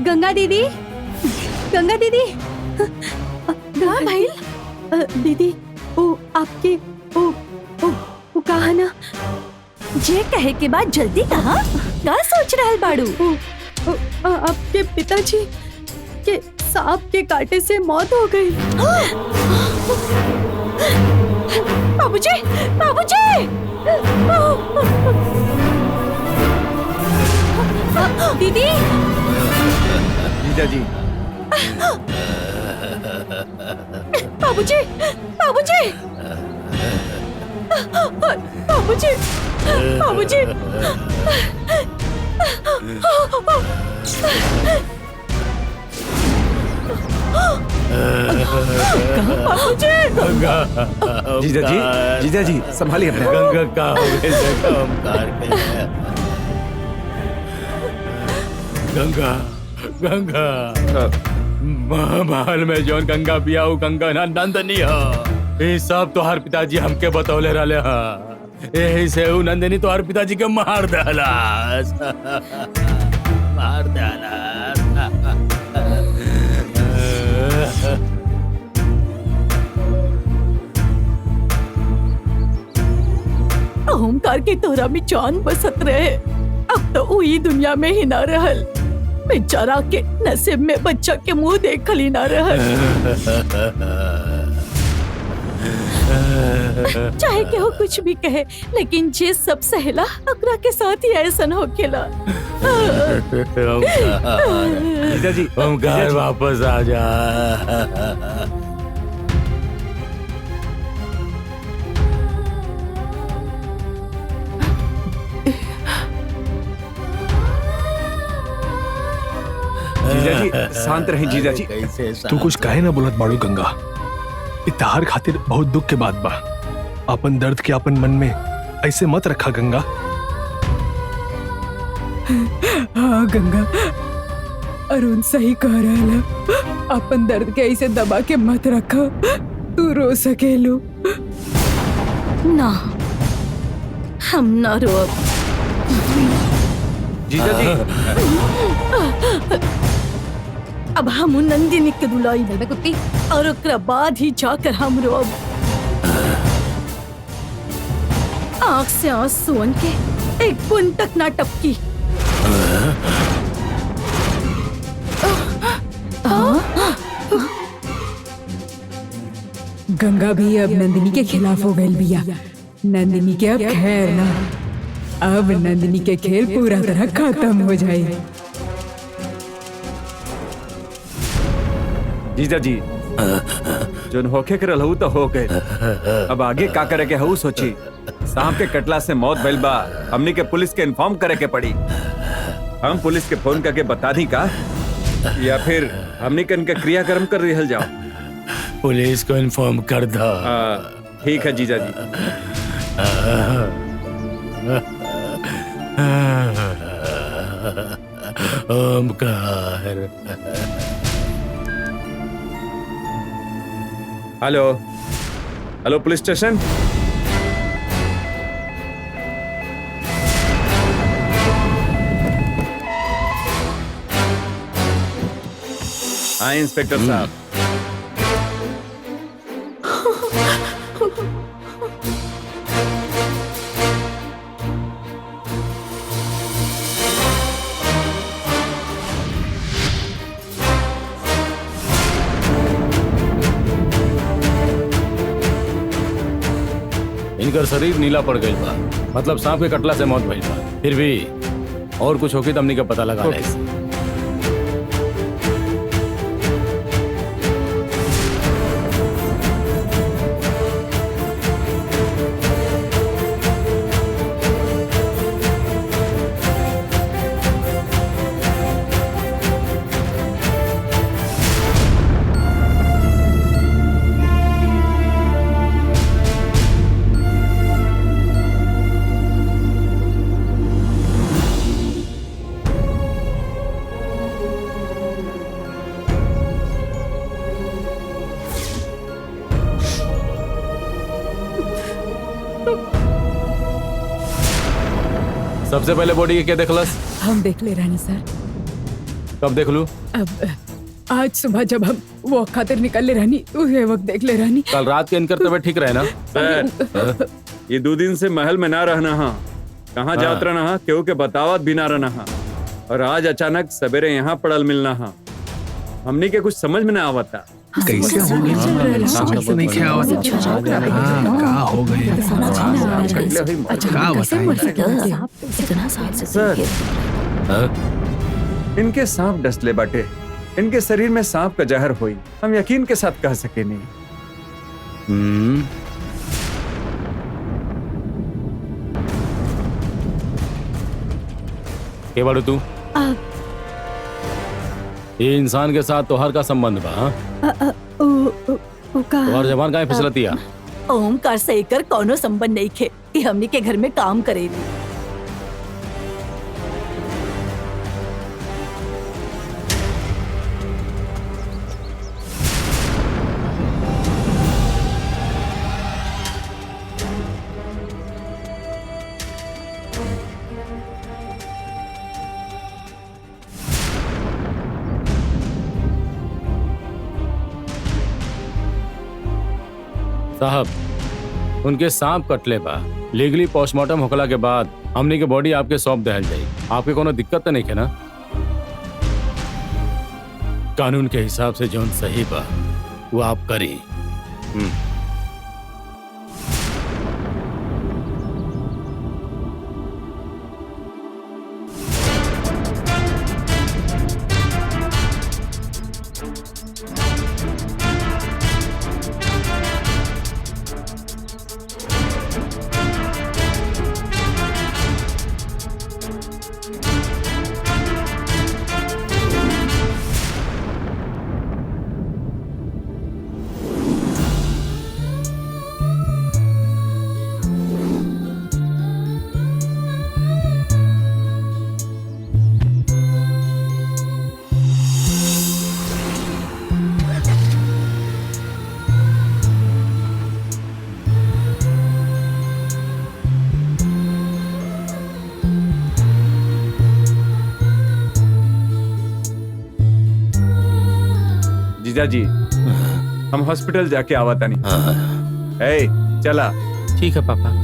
गंगा दीदी, गंगा दीदी। हाँ भाई। दीदी वो आपके वो कहा ना, जे कहे के बाद जल्दी कहा का सोच रहल बाड़ू? आपके पिताजी के सांप के काटे से मौत हो गई। बाबूजी, बाबूजी! दीदी, जीजा जी, बाबूजी, बाबूजी, बाबूजी, बाबूजी! बाबूजी! गंगा, जीजा जी, जीजा जी संभालिए अपने। गंगा का हो गए ओमकार के। गंगा, गंगा महल में जौन गंगा पिया वो गंगा ना नंदनी हो। ये सब तो हर पिताजी हमके बतौले रहले हा। यही से वो नंदिनी तो हर पिताजी के मार दहलास। मार दहलास। ओमकार के तोरा में जान बसत रहे, अब तो वही दुनिया में ही ना रहल। बेचारा के नसीब में बच्चा के मुंह देखल ही ना रहल। चाहे केहू कुछ भी कहे, लेकिन जे सब सहला अकरा के साथ ही ऐसन होखेला। जीजा जी, ओमकार वापस आ जा। जीजा जी शांत रहें जीजा जी। तू कुछ काहे ना बोलत बाड़ू गंगा। इतहार खातिर बहुत दुख के बात बा। अपन दर्द के अपन मन में ऐसे मत रखा गंगा। हाँ गंगा, अरुण सही कह रहा है। अपन दर्द के ऐसे दबा के मत रखा, तू रो सकेलू। ना, हम ना रोब। जीजा जी, अब हम नंदिनी के दुलाई देना कुत्ती, और ओकरा बाद ही जाकर हम रोब। आँख से आंसू के एक बूंद तक ना टपकी। गंगा भी अब नंदिनी के खिलाफ हो गई बिया। नंदिनी के अब खैर ना, अब नंदिनी के खेल पूरा तरह खत्म हो जाए। जीजा जी, जोन होके के रहू तो हो गए। अब आगे का करे के हऊ सोची। सांप के कटला से मौत भइल बा, हमनी के पुलिस के इन्फॉर्म करे के पड़ी। हम पुलिस के फोन करके बता दी का, या फिर हमनी के इनका क्रियाक्रम कर रहल जाओ? पुलिस को इन्फॉर्म कर दो। ठीक है जीजा जी। Omkar, hello hello police station. हाँ इंस्पेक्टर साहब। इनकर शरीर नीला पड़ गई बा, मतलब सांप के कटला से मौत भइल बा। फिर भी और कुछ होगी तो हमनी का पता लगा ले। सबसे पहले बॉडी के क्या देखलस? हम देख ले रानी सर। कब देख लू? अब आज सुबह जब हम वो खातिर निकल ले रहनी उसे वक्त देख ले रहनी। कल रात के इनकर तबियत ठीक रहे ना? सर, ये 2 दिन से महल में ना रहना हा, कहाँ जात रहना हा, केहू के बतावत भी ना रहना हा, और आज अचानक सवेरे यहाँ पड़ल मिलना हा। हमनी के कुछ समझ में ना आवता। कैसे हो गई? समझ में नहीं क्या आवत। हाँ, का हो गई? का बताई? सर, हाँ? इनके सांप डसले बाटे, इनके शरीर में सांप का जहर हुई, हम यकीन के साथ कह सके नहीं। के बाड़ू तू? ये इंसान के साथ तोहर का संबंध बा? हाँ? तोहर जबान काहे फिसलतिया? ओमकार से एकर कोनो संबंध नहीं खे। ये हमनी के घर में काम करेली। साहब, उनके सांप कटले बा। लीगली पोस्टमार्टम होखला के बाद हमनी के बॉडी आपके सौंप देहल जाई। आपके कोनो दिक्कत तो नहीं है ना? कानून के हिसाब से जौन सही बा वो आप करी। जीजा जी, हम हॉस्पिटल जाके आवा तानी। ए, चला। ठीक है पापा।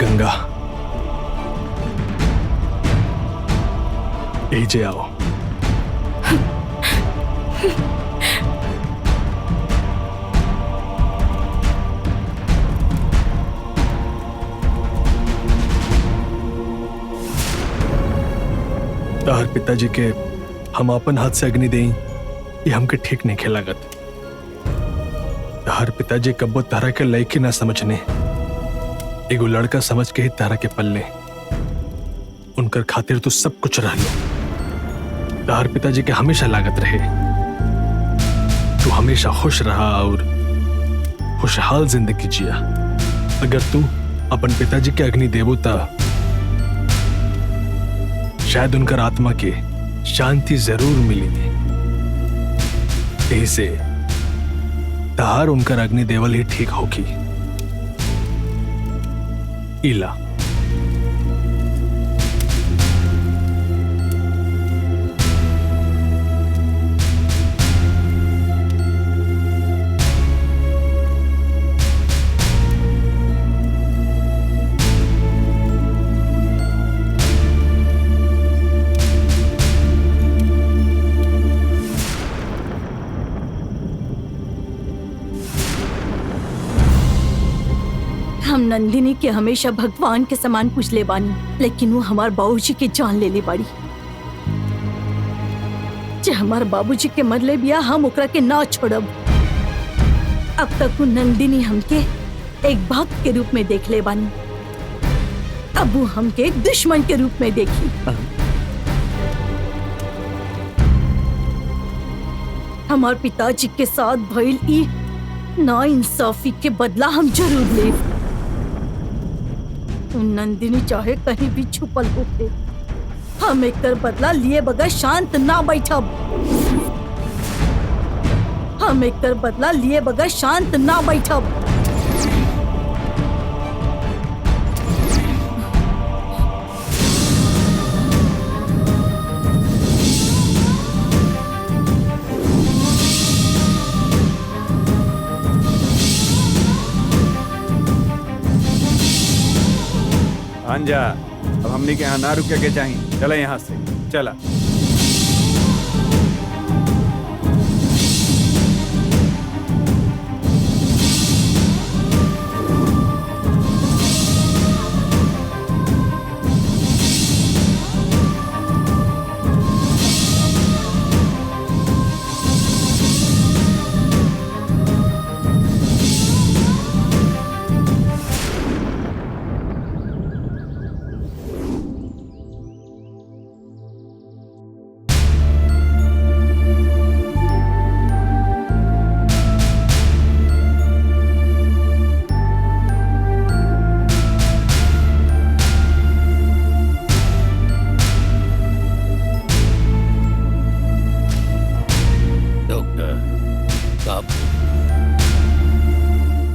गंगा, एजे आओ। तार पिताजी के हम अपन हाथ से अग्नि दें ये हमके ठीक नहीं खेलागत। तहार पिताजी कब्बो तारा के लड़की ना समझने, एगो लड़का समझ के ही तारा के पल्ले उनकर खातिर तो सब कुछ रह लो। तहार पिताजी के हमेशा लागत रहे तू हमेशा खुश रहा और खुशहाल जिंदगी जिया। अगर तू अपन पिताजी के अग्नि देवो ता शायद उनकर आत्मा के शांति जरूर मिलेगी। ऐसे तहार उनकर अग्नि देवल ही ठीक होगी। इला हम नंदिनी के हमेशा भगवान के समान पूछले बानी, लेकिन वो हमार बाबूजी के जान ले ली बाड़ी। जे हमार बाबूजी के मरले बिया हम ओकरा के ना छोड़ब। अब तक वो नंदिनी हमके एक भक्त के रूप में देख ले बानी, अब वो हमके एक दुश्मन के रूप में देखी। हमार पिताजी के साथ भइल ई ना इंसाफी के बदला हम जरूर लेब। नंदिनी चाहे कहीं भी छुपल होके, हम एकर बदला लिए बगैर शांत ना बैठब। हम एकर बदला लिए बगैर शांत ना बैठब। अंजा, अब हमने के यहाँ ना रुके के चाहिए। चला यहाँ से, चला।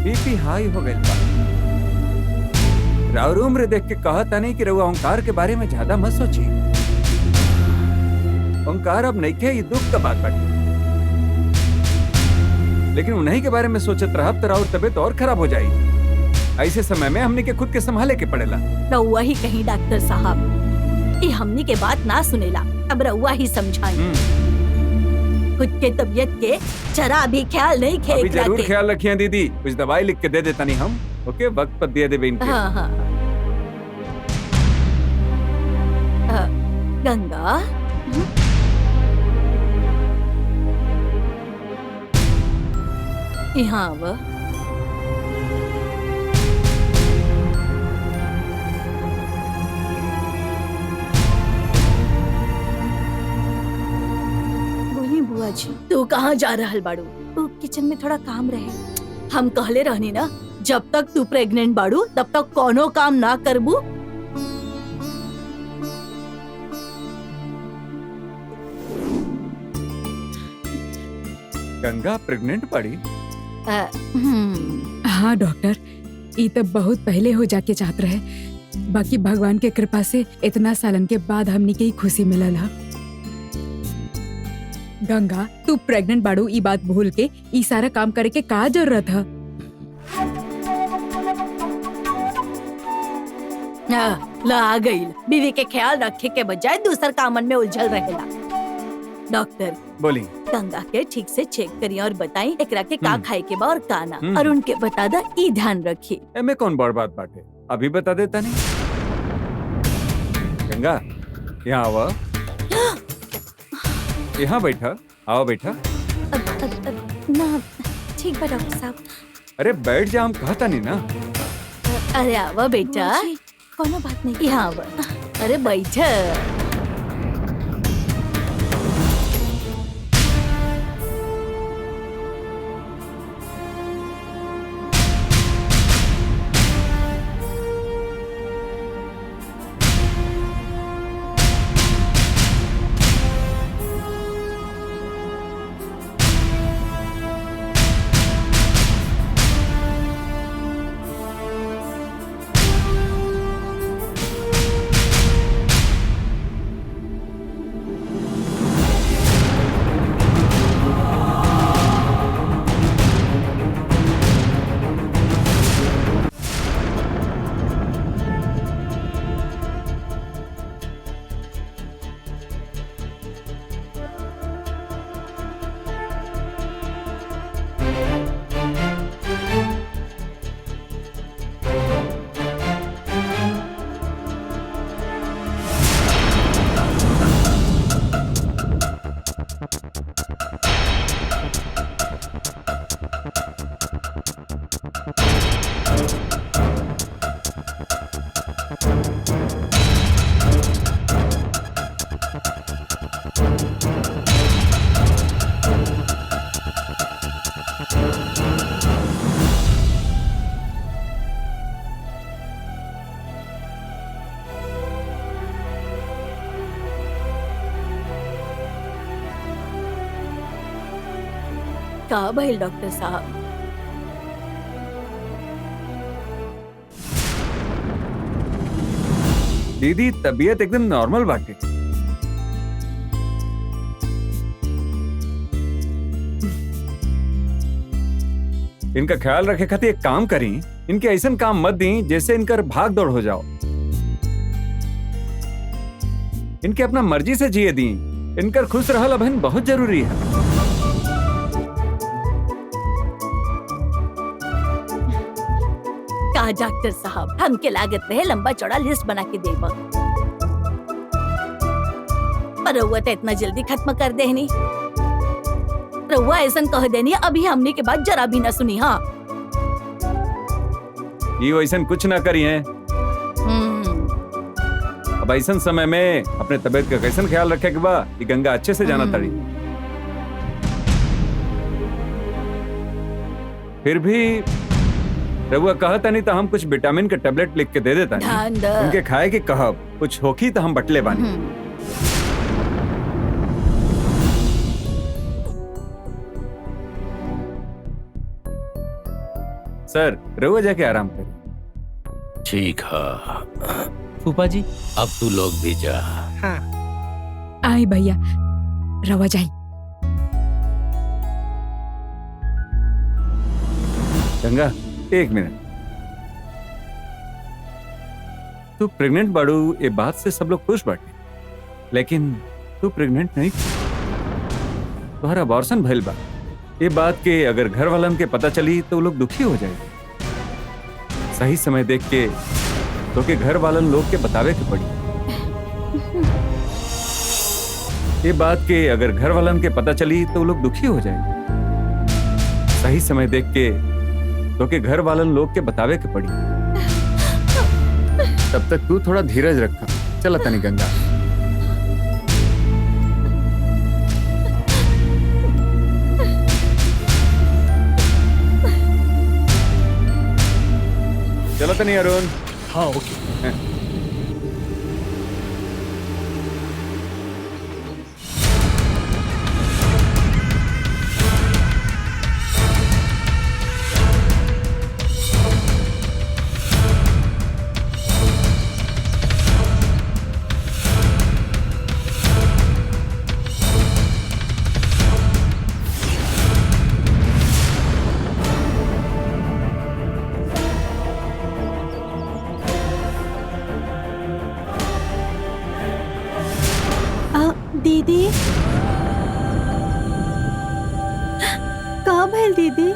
बीपी हाई हो गई बा। राउर उम्र देख के कहता नहीं कि रउआ ओंकार के बारे में ज्यादा मत सोची। ओंकार अब नहीं खे, ये दुख का बात बाटी। लेकिन उन्हीं के बारे में सोचत रहब तो राउर तबीयत और खराब हो जाई। ऐसे समय में हमने के खुद के संभाले के पड़ेला। रउआ ही कहीं डॉक्टर साहब, ये हमनी के बात ना सुनेला। अब रउआ ही समझाई। खुद के तबीयत के जरा भी ख्याल नहीं खे। अभी जरूर ख्याल रखिए दीदी, कुछ दवाई लिख के दे देता नहीं हम। ओके, वक्त पर दे देबे इनके। हाँ हाँ। गंगा, यहाँ आवा। बुआ जी, तू कहाँ जा रहल बाड़ू? तू किचन में थोड़ा काम रहे। हम कहले रहनी ना, जब तक तू प्रेग्नेंट बाड़ू तब तक कोनो काम ना करबू। गंगा प्रेग्नेंट पड़ी? हाँ डॉक्टर, ये तो बहुत पहले हो जाके चाहत रहे, बाकी भगवान के कृपा से इतना सालन के बाद हमनी के ही खुशी मिलल है। गंगा, तू प्रेग्नेंट बाड़ू ई बात भूल के ई सारा काम करे के का जरूरत है? ला आ गई। बीवी के ख्याल रखे के बजाय दूसर कामन में उलझल रहेला। डॉक्टर बोली। गंगा के ठीक से चेक करिए और बताई एकरा के का खाए के बा और का ना, और उनके बता दा ई ध्यान रखी। एमे कौन बड़ बात बाटे, अभी बता देता नहीं। गंगा यहाँ आवा। यहाँ बैठा, आओ बैठा। ना ठीक बा डॉक्टर साहब। अरे बैठ जा, हम कहता नहीं ना। अरे आवा बेटा, कोनो बात नहीं, यहाँ आवा। अरे बैठ। का भइल डॉक्टर साहब? दीदी तबीयत एकदम नॉर्मल बाटे। इनका ख्याल रखे खातिर एक काम करी, इनके ऐसा काम मत दी जैसे इनकर भाग दौड़ हो जाओ। इनके अपना मर्जी से जिए दी, इनकर खुश रहल अबहन बहुत जरूरी है। का डॉक्टर साहब, हमके लागत रहे लंबा चौड़ा लिस्ट बना के देबा, पर रउआ तो इतना जल्दी खत्म कर देनी। रउआ ऐसन कह देनी अभी हमने के बाद जरा भी न सुनी। हाँ ये वैसन कुछ ना करी है। अब ऐसन समय में अपने तबीयत का कैसन ख्याल रखे के बा, ये गंगा अच्छे से जाना तड़ी। फिर भी रघुआ कहता नहीं तो हम कुछ विटामिन के टेबलेट लिख के दे देता ध्यान द। उनके खाए के कहब, कुछ होखी तो हम बटले बानी। सर रघुआ जाके आराम कर। ठीक है फूफा जी, अब तू लोग भी जा। आई भैया, रवा जाई। गंगा एक मिनट, तू प्रेग्नेंट बाड़ू, ये बात से सब लोग खुश बाटे, लेकिन तू प्रेग्नेंट नहीं, तुम्हारा अबॉर्शन भइल बा। ये बात के अगर घर वालन के पता चली तो वो लोग दुखी हो जाएंगे। सही समय देख के तो के घर वालन लोग के बतावे के पड़ी। ये बात के अगर घर वालन के पता चली तो वो लोग दुखी हो जाएंगे। सही समय देख के तो के घर वालन लोग के बतावे के पड़ी। तब तक तू थोड़ा धीरज रखा। चला तनी गंगा। चलो तनी अरुण। हाँ ओके। दीदी कहाँ भैल दीदी?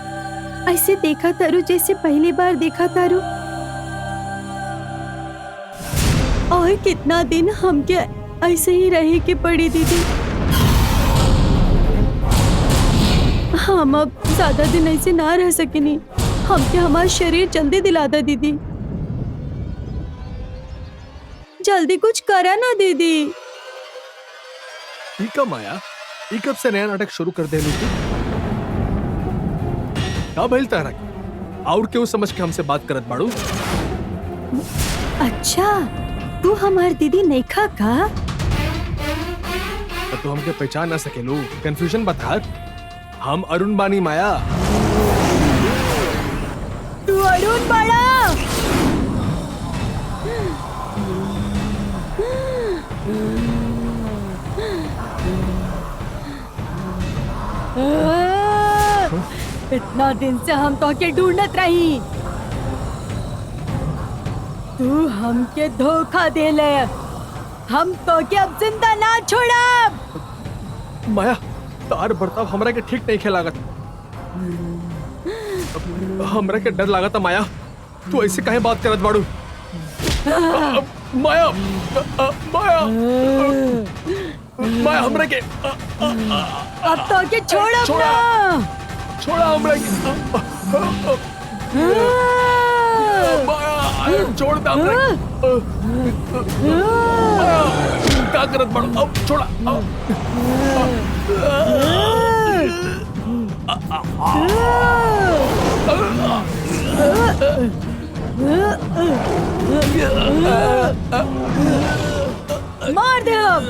ऐसे देखा तारू जैसे पहली बार देखा तारू। और कितना दिन हमके ऐसे ही रहे के पड़ी दीदी। हम अब ज्यादा दिन ऐसे ना रह सकेनी। हमके हमारा शरीर जल्दी दिलाता दीदी। जल्दी कुछ करा ना दीदी। ई कब माया, ई कब से नया नाटक शुरू कर दे तू? का भइल तारा के? और क्यों समझ के हमसे बात करत बाड़ू? अच्छा, तू हमार दीदी नहीं खा का? तो तू हमके पहचान ना सकेलू, कंफ्यूजन बता। हम अरुण बानी माया। तू अरुण बड़ा। इतना दिन से हम तो के ढूंढत रही। तू हमके धोखा देले। हम तो के अब जिंदा ना छोड़ब। माया, तार बर्ताव हमरा के ठीक नहीं खेलागत। हमरा के डर लागत माया। तू ऐसे काहे बात करत बाड़ू? माया, माया, माया हमरा के अब तो के छोड़ब छोड़ा। ना। छोड़ा हमरा के। माया, छोड़ दे हमरा के। माया, का करत बाड़ू? अब छोड़ा। मार दे अब।